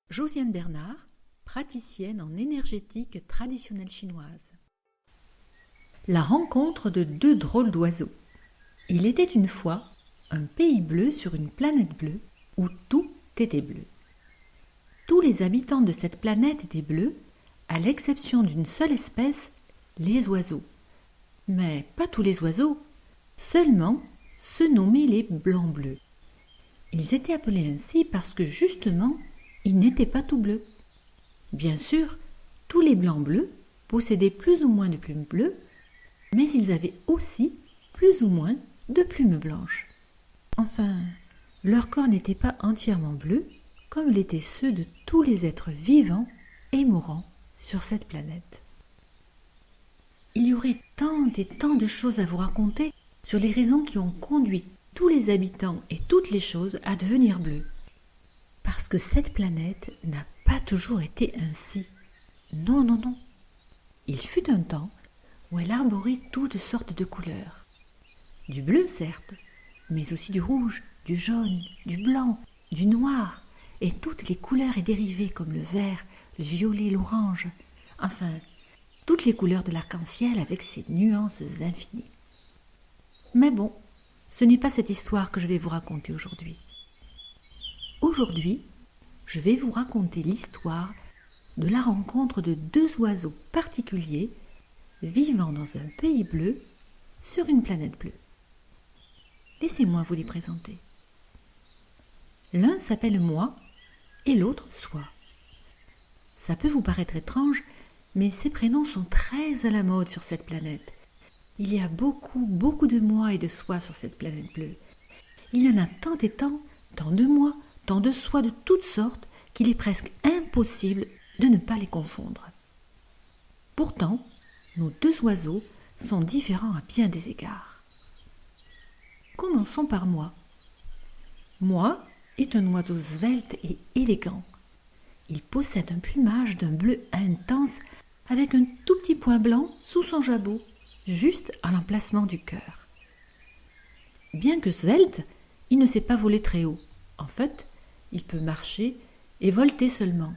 Josiane Bernard, praticienne en énergétique traditionnelle chinoise. La rencontre de deux drôles d'oiseaux. Il était une fois un pays bleu sur une planète bleue où tout était bleu. Tous les habitants de cette planète étaient bleus, à l'exception d'une seule espèce, les oiseaux. Mais pas tous les oiseaux, seulement ceux nommés les blancs-bleus. Ils étaient appelés ainsi parce que justement, ils n'étaient pas tout bleus. Bien sûr, tous les blancs-bleus possédaient plus ou moins de plumes bleues, mais ils avaient aussi plus ou moins de plumes blanches. Enfin, leur corps n'était pas entièrement bleu, comme l'étaient ceux de tous les êtres vivants et mourants sur cette planète. Il y aurait tant et tant de choses à vous raconter sur les raisons qui ont conduit tous les habitants et toutes les choses à devenir bleus. Parce que cette planète n'a pas toujours été ainsi. Non, non, non. Il fut un temps où elle arborait toutes sortes de couleurs. Du bleu, certes, mais aussi du rouge, du jaune, du blanc, du noir, et toutes les couleurs et dérivées comme le vert, le violet, l'orange. Enfin, toutes les couleurs de l'arc-en-ciel avec ses nuances infinies. Mais bon, ce n'est pas cette histoire que je vais vous raconter aujourd'hui. Aujourd'hui, je vais vous raconter l'histoire de la rencontre de deux oiseaux particuliers vivant dans un pays bleu sur une planète bleue. Laissez-moi vous les présenter. L'un s'appelle Moi et l'autre Soi. Ça peut vous paraître étrange, mais ces prénoms sont très à la mode sur cette planète. Il y a beaucoup de Moi et de Soi sur cette planète bleue. Il y en a tant et tant de Moi, tant de Soi de toutes sortes qu'il est presque impossible de ne pas les confondre. Pourtant, nos deux oiseaux sont différents à bien des égards. Commençons par Moi. Moi est un oiseau svelte et élégant. Il possède un plumage d'un bleu intense avec un tout petit point blanc sous son jabot, juste à l'emplacement du cœur. Bien que svelte, il ne sait pas voler très haut. En fait, il peut marcher et volter seulement,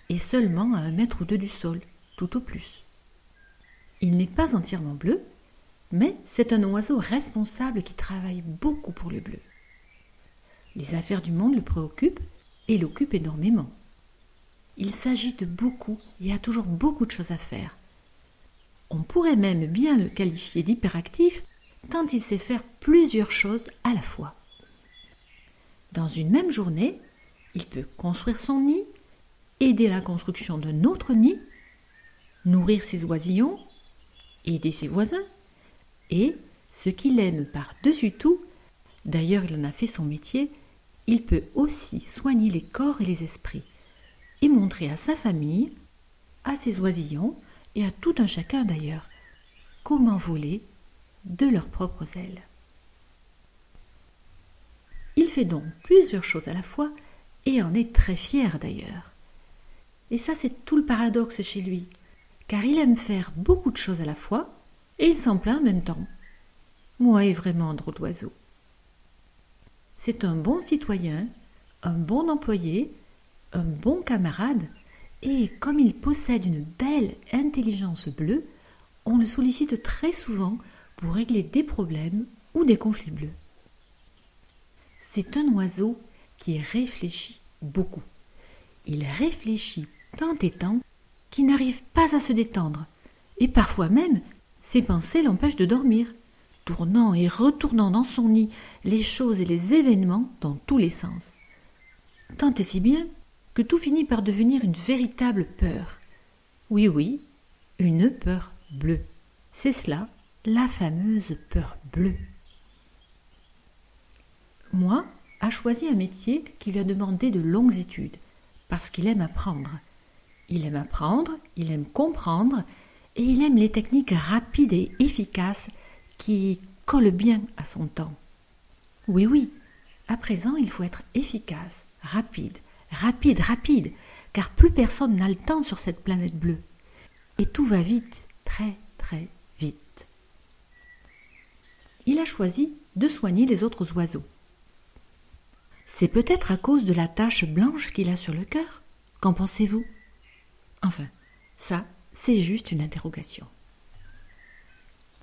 et seulement à 1 mètre ou 2 du sol, tout au plus. Il n'est pas entièrement bleu, mais c'est un oiseau responsable qui travaille beaucoup pour le bleu. Les affaires du monde le préoccupent et l'occupent énormément. Il s'agite beaucoup et a toujours beaucoup de choses à faire. On pourrait même bien le qualifier d'hyperactif tant il sait faire plusieurs choses à la fois. Dans une même journée, il peut construire son nid, aider à la construction d'un autre nid, nourrir ses oisillons, aider ses voisins, et, ce qu'il aime par-dessus tout, d'ailleurs il en a fait son métier, il peut aussi soigner les corps et les esprits, et montrer à sa famille, à ses oisillons, et à tout un chacun d'ailleurs, comment voler de leurs propres ailes. Il fait donc plusieurs choses à la fois, et en est très fier d'ailleurs. Et ça, c'est tout le paradoxe chez lui, car il aime faire beaucoup de choses à la fois, et il s'en plaint en même temps. Moi est vraiment un drôle d'oiseau. C'est un bon citoyen, un bon employé, un bon camarade, et comme il possède une belle intelligence bleue, on le sollicite très souvent pour régler des problèmes ou des conflits bleus. C'est un oiseau qui réfléchit beaucoup. Il réfléchit tant et tant qu'il n'arrive pas à se détendre, et parfois même, ses pensées l'empêchent de dormir, tournant et retournant dans son nid les choses et les événements dans tous les sens. Tant et si bien que tout finit par devenir une véritable peur. Oui, une peur bleue. C'est cela, la fameuse peur bleue. Moi, a choisi un métier qui lui a demandé de longues études, parce qu'il aime apprendre. Il aime apprendre, il aime comprendre, et il aime les techniques rapides et efficaces qui collent bien à son temps. Oui, à présent il faut être efficace, rapide, car plus personne n'a le temps sur cette planète bleue. Et tout va vite, très vite. Il a choisi de soigner les autres oiseaux. C'est peut-être à cause de la tache blanche qu'il a sur le cœur, Qu'en pensez-vous? Enfin, ça, c'est juste une interrogation.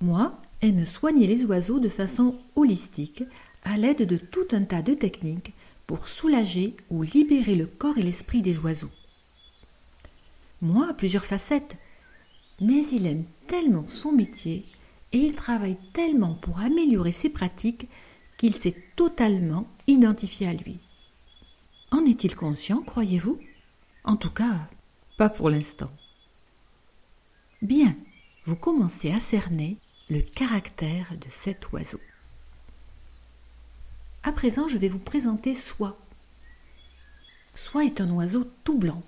Moi, j'aime soigner les oiseaux de façon holistique, à l'aide de tout un tas de techniques pour soulager ou libérer le corps et l'esprit des oiseaux. Moi, a plusieurs facettes, mais il aime tellement son métier et il travaille tellement pour améliorer ses pratiques qu'il s'est totalement identifié à lui. En est-il conscient, croyez-vous? En tout cas, pas pour l'instant. Bien, vous commencez à cerner le caractère de cet oiseau. À présent, je vais vous présenter Soie. Soie est un oiseau tout blanc,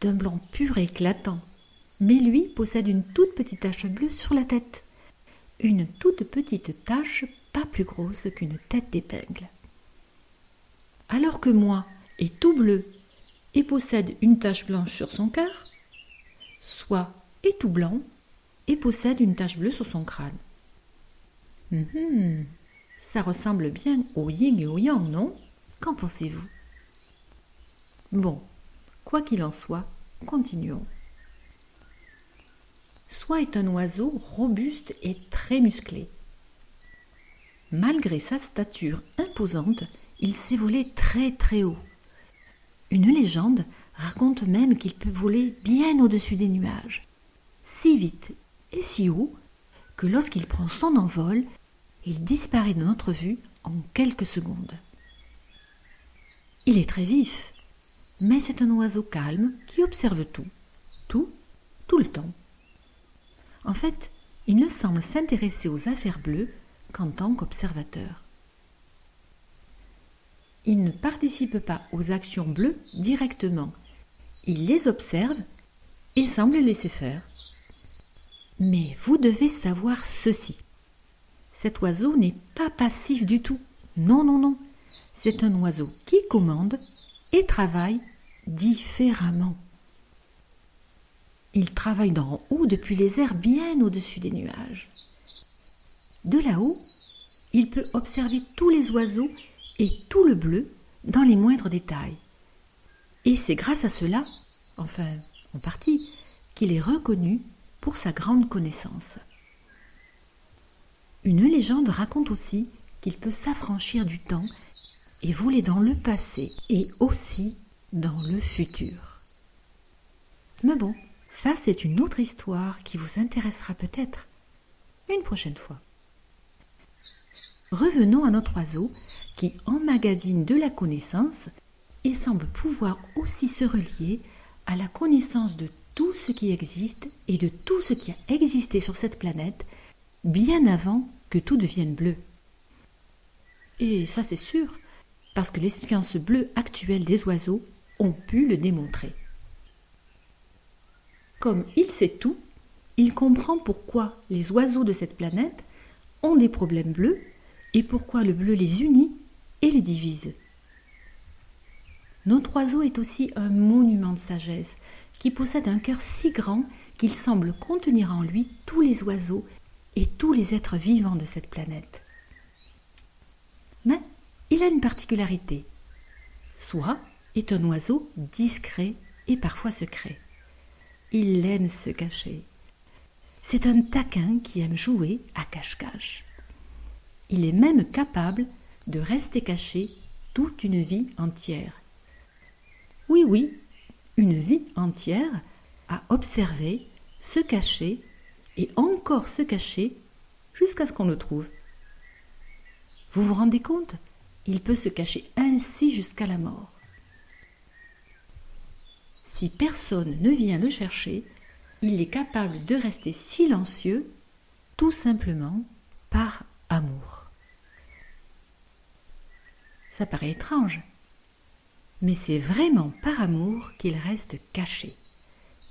d'un blanc pur et éclatant, mais lui possède une toute petite tache bleue sur la tête. Une toute petite tache pas plus grosse qu'une tête d'épingle. Alors que moi est tout bleu et possède une tache blanche sur son cœur, Soie est tout blanc et possède une tache bleue sur son crâne. Ça ressemble bien au yin et au yang, non? Qu'en pensez-vous? Bon, quoi qu'il en soit, continuons. Soie est un oiseau robuste et très musclé. Malgré sa stature imposante, il sait voler très très haut. Une légende raconte même qu'il peut voler bien au-dessus des nuages, si vite et si haut que lorsqu'il prend son envol, il disparaît de notre vue en quelques secondes. Il est très vif, mais c'est un oiseau calme qui observe tout le temps. En fait, il ne semble s'intéresser aux affaires bleues qu'en tant qu'observateur. Il ne participe pas aux actions bleues directement. Il les observe et semble les laisser faire. Mais vous devez savoir ceci. Cet oiseau n'est pas passif du tout. Non. C'est un oiseau qui commande et travaille différemment. Il travaille d'en haut depuis les airs bien au-dessus des nuages. De là-haut, il peut observer tous les oiseaux et tout le bleu dans les moindres détails. Et c'est grâce à cela, enfin en partie, qu'il est reconnu pour sa grande connaissance. Une légende raconte aussi qu'il peut s'affranchir du temps et voler dans le passé et aussi dans le futur. Mais bon, ça c'est une autre histoire qui vous intéressera peut-être une prochaine fois. Revenons à notre oiseau qui emmagasine de la connaissance et semble pouvoir aussi se relier à la connaissance de tout ce qui existe et de tout ce qui a existé sur cette planète bien avant que tout devienne bleu. Et ça c'est sûr, parce que les sciences bleues actuelles des oiseaux ont pu le démontrer. Comme il sait tout, il comprend pourquoi les oiseaux de cette planète ont des problèmes bleus et pourquoi le bleu les unit et les divise. Notre oiseau est aussi un monument de sagesse qui possède un cœur si grand qu'il semble contenir en lui tous les oiseaux et tous les êtres vivants de cette planète. Mais il a une particularité. Soie est un oiseau discret et parfois secret. Il aime se cacher. C'est un taquin qui aime jouer à cache-cache. Il est même capable de rester caché toute une vie entière. Oui, une vie entière à observer, se cacher et encore se cacher jusqu'à ce qu'on le trouve. Vous vous rendez compte? Il peut se cacher ainsi jusqu'à la mort. Si personne ne vient le chercher, il est capable de rester silencieux, tout simplement par amour. Ça paraît étrange, mais c'est vraiment par amour qu'il reste caché,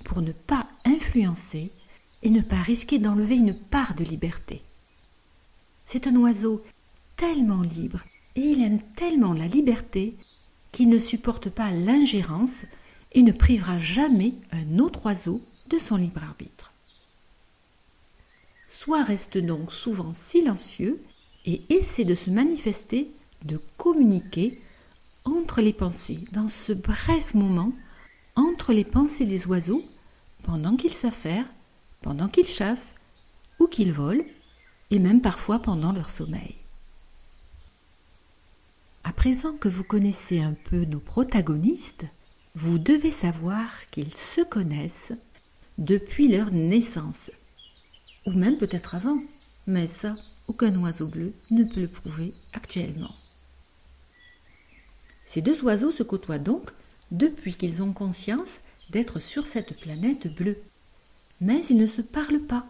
pour ne pas influencer et ne pas risquer d'enlever une part de liberté. C'est un oiseau tellement libre et il aime tellement la liberté qu'il ne supporte pas l'ingérence et ne privera jamais un autre oiseau de son libre arbitre. Soie reste donc souvent silencieux et essaie de se manifester, de communiquer entre les pensées dans ce bref moment entre montre les pensées des oiseaux pendant qu'ils s'affairent, pendant qu'ils chassent ou qu'ils volent, et même parfois pendant leur sommeil. À présent que vous connaissez un peu nos protagonistes, vous devez savoir qu'ils se connaissent depuis leur naissance, ou même peut-être avant, mais ça, aucun oiseau bleu ne peut le prouver actuellement. Ces deux oiseaux se côtoient donc depuis qu'ils ont conscience d'être sur cette planète bleue, mais ils ne se parlent pas.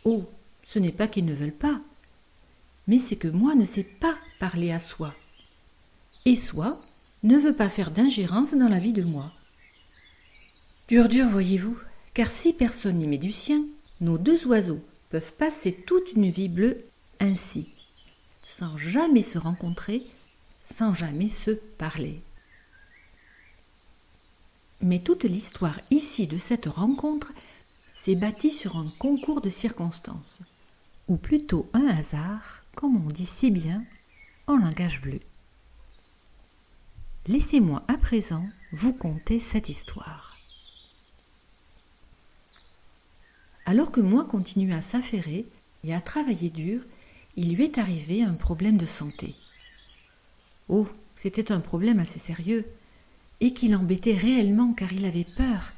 Oh, ce n'est pas qu'ils ne veulent pas, mais c'est que moi ne sais pas parler à soi, et soi ne veut pas faire d'ingérence dans la vie de moi. Dur, voyez-vous, car si personne n'y met du sien, nos deux oiseaux peuvent passer toute une vie bleue ainsi, sans jamais se rencontrer, sans jamais se parler. Mais toute l'histoire ici de cette rencontre s'est bâtie sur un concours de circonstances, ou plutôt un hasard, comme on dit si bien en langage bleu. Laissez-moi à présent vous conter cette histoire. Alors que moi continuais à s'affairer et à travailler dur, il lui est arrivé un problème de santé. Oh, c'était un problème assez sérieux, et qui l'embêtait réellement car il avait peur,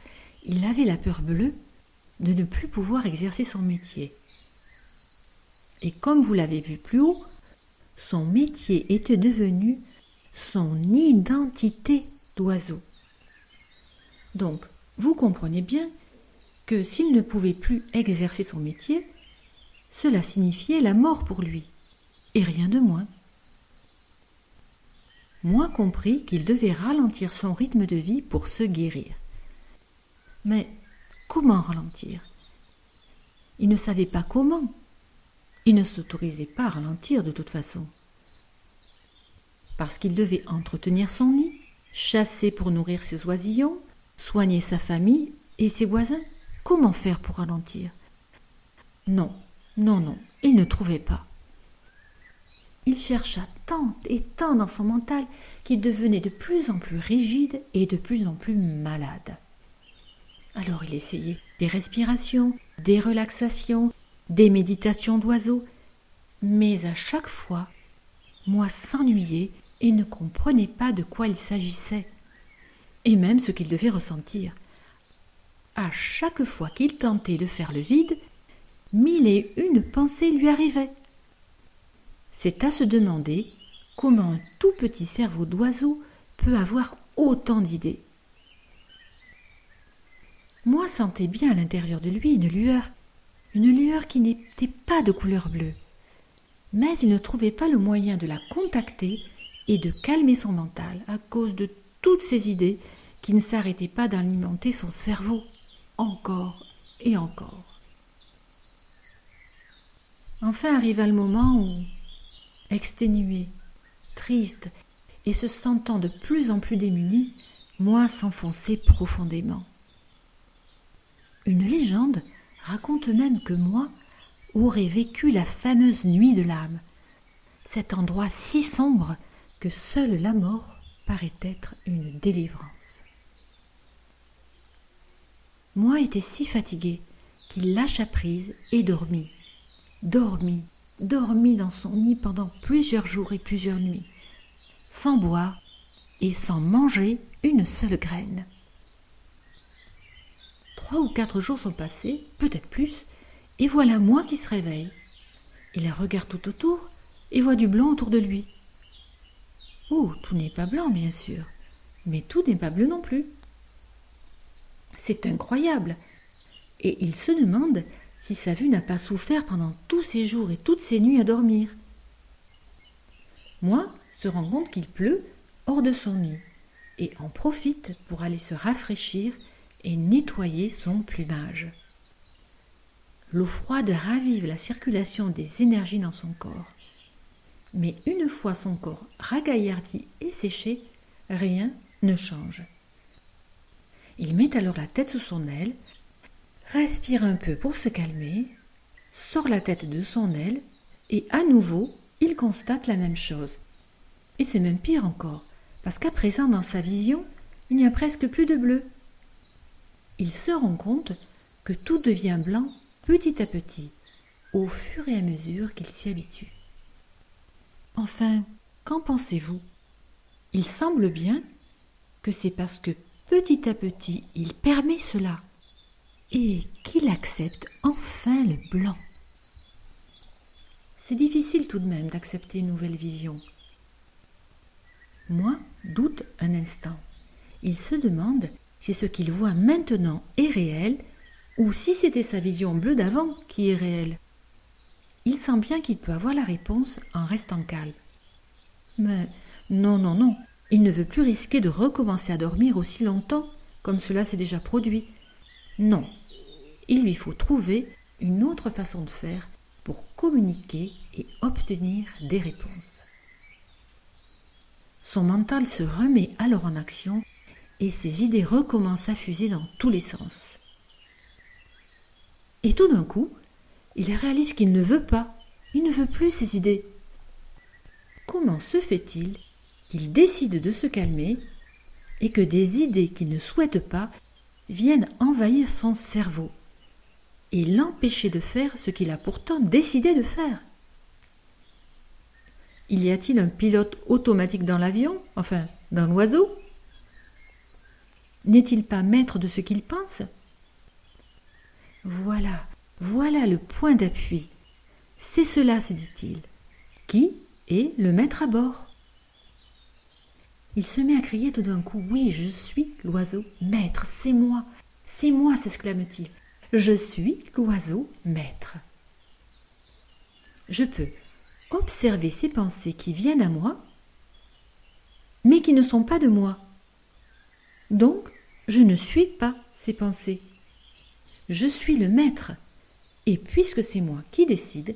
il avait la peur bleue de ne plus pouvoir exercer son métier. Et comme vous l'avez vu plus haut, son métier était devenu son identité d'oiseau. Donc, vous comprenez bien que s'il ne pouvait plus exercer son métier, cela signifiait la mort pour lui, et rien de moins. Moi compris qu'il devait ralentir son rythme de vie pour se guérir. Mais comment ralentir? Il ne savait pas comment. Il ne s'autorisait pas à ralentir de toute façon. Parce qu'il devait entretenir son nid, chasser pour nourrir ses oisillons, soigner sa famille et ses voisins. Comment faire pour ralentir? Non, il ne trouvait pas. Il chercha tant et tant dans son mental qu'il devenait de plus en plus rigide et de plus en plus malade. Alors il essayait des respirations, des relaxations, des méditations d'oiseaux, mais à chaque fois, moi s'ennuyais et ne comprenais pas de quoi il s'agissait, et même ce qu'il devait ressentir. À chaque fois qu'il tentait de faire le vide, 1001 pensées lui arrivaient. C'est à se demander comment un tout petit cerveau d'oiseau peut avoir autant d'idées. Moi sentais bien à l'intérieur de lui une lueur qui n'était pas de couleur bleue. Mais il ne trouvait pas le moyen de la contacter et de calmer son mental à cause de toutes ces idées qui ne s'arrêtaient pas d'alimenter son cerveau, encore et encore. Enfin arriva le moment où, exténué, triste et se sentant de plus en plus démuni, moi s'enfonçais profondément. Une légende raconte même que moi aurais vécu la fameuse nuit de l'âme, cet endroit si sombre que seule la mort paraît être une délivrance. Moi était si fatigué qu'il lâcha prise et dormit dans son nid pendant plusieurs jours et plusieurs nuits, sans boire et sans manger une seule graine. 3 ou 4 jours sont passés, peut-être plus, et voilà moi qui se réveille. Il regarde tout autour et voit du blanc autour de lui. Oh, tout n'est pas blanc, bien sûr, mais tout n'est pas bleu non plus. C'est incroyable, et il se demande si sa vue n'a pas souffert pendant tous ces jours et toutes ces nuits à dormir. Moi, se rend compte qu'il pleut hors de son nid, et en profite pour aller se rafraîchir et nettoyer son plumage. L'eau froide ravive la circulation des énergies dans son corps. Mais une fois son corps ragaillardi et séché, rien ne change. Il met alors la tête sous son aile, respire un peu pour se calmer, sort la tête de son aile et à nouveau, il constate la même chose. Et c'est même pire encore, parce qu'à présent dans sa vision, il n'y a presque plus de bleu. Il se rend compte que tout devient blanc petit à petit, au fur et à mesure qu'il s'y habitue. Enfin, qu'en pensez-vous? Il semble bien que c'est parce que petit à petit il permet cela et qu'il accepte enfin le blanc. C'est difficile tout de même d'accepter une nouvelle vision. Moi doute un instant. Il se demande si ce qu'il voit maintenant est réel ou si c'était sa vision bleue d'avant qui est réelle. Il sent bien qu'il peut avoir la réponse en restant calme. Mais non, il ne veut plus risquer de recommencer à dormir aussi longtemps comme cela s'est déjà produit. Non, il lui faut trouver une autre façon de faire pour communiquer et obtenir des réponses. Son mental se remet alors en action et ses idées recommencent à fuser dans tous les sens. Et tout d'un coup, il réalise qu'il ne veut pas, il ne veut plus ses idées. Comment se fait-il qu'il décide de se calmer et que des idées qu'il ne souhaite pas viennent envahir son cerveau et l'empêcher de faire ce qu'il a pourtant décidé de faire? Y a-t-il un pilote automatique dans l'avion, enfin dans l'oiseau? N'est-il pas maître de ce qu'il pense? Voilà le point d'appui. C'est cela, se dit-il. Qui est le maître à bord? Il se met à crier tout d'un coup. Oui, je suis l'oiseau maître, c'est moi, s'exclame-t-il. Je suis l'oiseau maître. Je peux observer ces pensées qui viennent à moi, mais qui ne sont pas de moi. Donc, je ne suis pas ces pensées. Je suis le maître, et puisque c'est moi qui décide,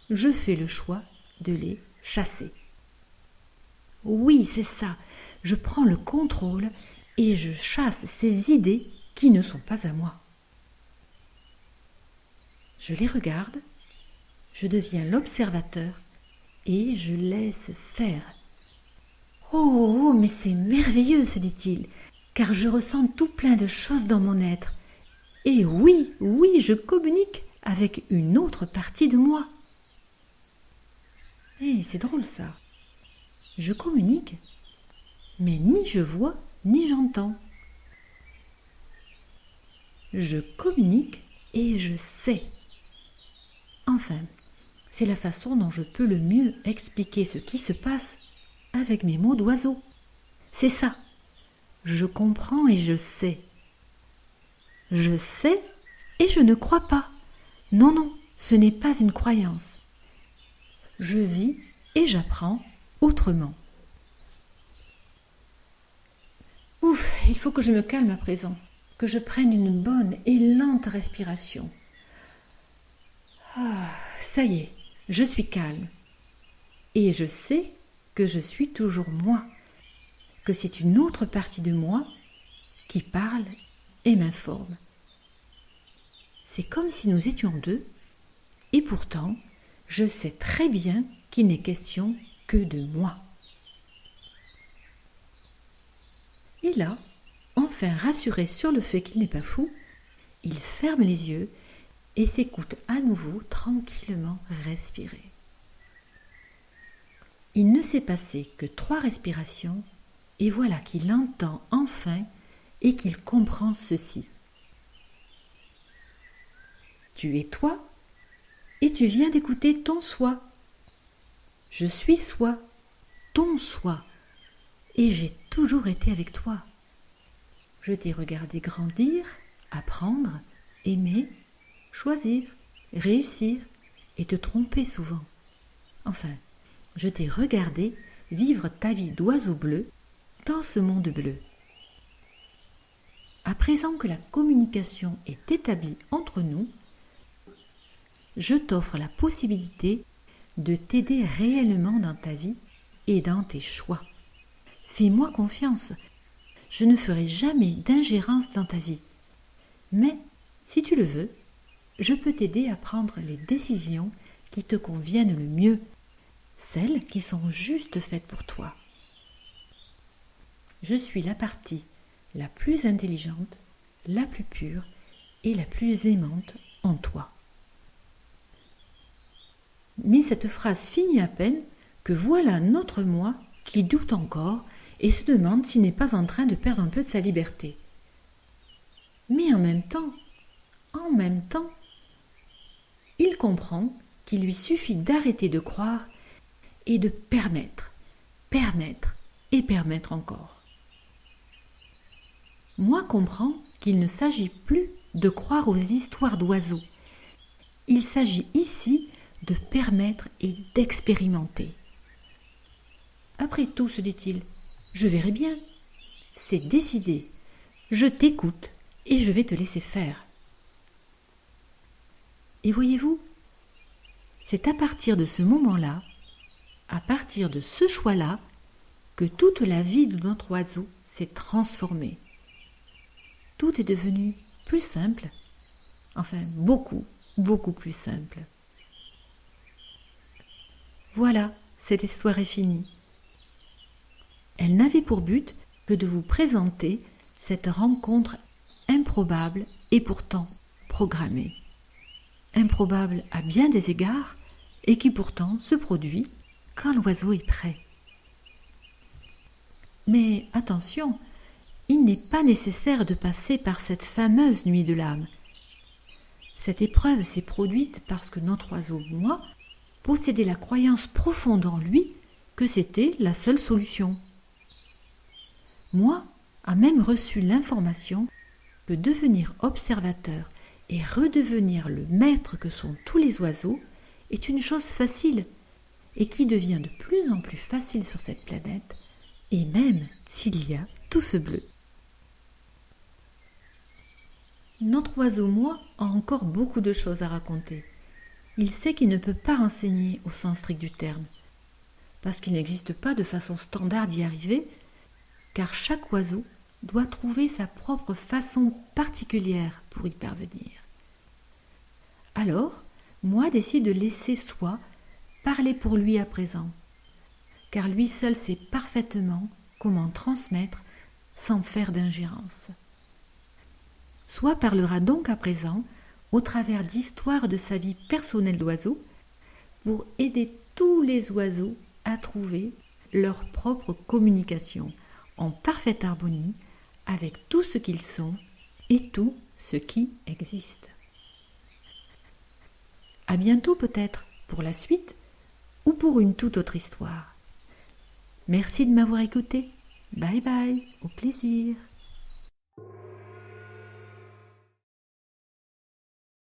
je fais le choix de les chasser. Oui, c'est ça, je prends le contrôle et je chasse ces idées qui ne sont pas à moi. Je les regarde, je deviens l'observateur et je laisse faire. Oh, mais c'est merveilleux, se dit-il, car je ressens tout plein de choses dans mon être. Et oui, je communique avec une autre partie de moi. Eh, c'est drôle ça. Je communique, mais ni je vois, ni j'entends. Je communique et je sais. Enfin, c'est la façon dont je peux le mieux expliquer ce qui se passe avec mes mots d'oiseau. C'est ça. Je comprends et je sais. Je sais et je ne crois pas. Non, ce n'est pas une croyance. Je vis et j'apprends autrement. Ouf, il faut que je me calme à présent, que je prenne une bonne et lente respiration. Ah, ça y est, je suis calme. Et je sais que je suis toujours moi, que c'est une autre partie de moi qui parle et m'informe. C'est comme si nous étions deux, et pourtant, je sais très bien qu'il n'est question que de moi. Et là, enfin rassuré sur le fait qu'il n'est pas fou, il ferme les yeux et s'écoute à nouveau tranquillement respirer. Il ne s'est passé que 3 respirations, et voilà qu'il entend enfin et qu'il comprend ceci. Tu es toi, et tu viens d'écouter ton soi. Je suis soi, ton soi, et j'ai toujours été avec toi. Je t'ai regardé grandir, apprendre, aimer, choisir, réussir et te tromper souvent. Enfin, je t'ai regardé vivre ta vie d'oiseau bleu dans ce monde bleu. À présent que la communication est établie entre nous, je t'offre la possibilité de t'aider réellement dans ta vie et dans tes choix. Fais-moi confiance, je ne ferai jamais d'ingérence dans ta vie. Mais, si tu le veux, je peux t'aider à prendre les décisions qui te conviennent le mieux, celles qui sont juste faites pour toi. Je suis la partie la plus intelligente, la plus pure et la plus aimante en toi. Mais cette phrase finit à peine que voilà notre moi qui doute encore et se demande s'il n'est pas en train de perdre un peu de sa liberté. Mais en même temps, il comprend qu'il lui suffit d'arrêter de croire et de permettre encore. Moi comprends qu'il ne s'agit plus de croire aux histoires d'oiseaux. Il s'agit ici de permettre et d'expérimenter. Après tout, se dit-il, je verrai bien. C'est décidé. Je t'écoute et je vais te laisser faire. Et voyez-vous, c'est à partir de ce moment-là, à partir de ce choix-là, que toute la vie de notre oiseau s'est transformée. Tout est devenu plus simple, enfin beaucoup plus simple. Voilà, cette histoire est finie. Elle n'avait pour but que de vous présenter cette rencontre improbable et pourtant programmée. Improbable à bien des égards et qui pourtant se produit quand l'oiseau est prêt. Mais attention, il n'est pas nécessaire de passer par cette fameuse nuit de l'âme. Cette épreuve s'est produite parce que notre oiseau, moi, possédait la croyance profonde en lui que c'était la seule solution. Moi a même reçu l'information que devenir observateur et redevenir le maître que sont tous les oiseaux est une chose facile et qui devient de plus en plus facile sur cette planète, et même s'il y a tout ce bleu. Notre oiseau, moi, a encore beaucoup de choses à raconter. Il sait qu'il ne peut pas renseigner au sens strict du terme, parce qu'il n'existe pas de façon standard d'y arriver, car chaque oiseau doit trouver sa propre façon particulière pour y parvenir. Alors, moi décide de laisser soi parler pour lui à présent, car lui seul sait parfaitement comment transmettre sans faire d'ingérence. Soi parlera donc à présent au travers d'histoires de sa vie personnelle d'oiseau pour aider tous les oiseaux à trouver leur propre communication en parfaite harmonie avec tout ce qu'ils sont et tout ce qui existe. À bientôt peut-être pour la suite ou pour une toute autre histoire. Merci de m'avoir écouté. Bye bye, au plaisir.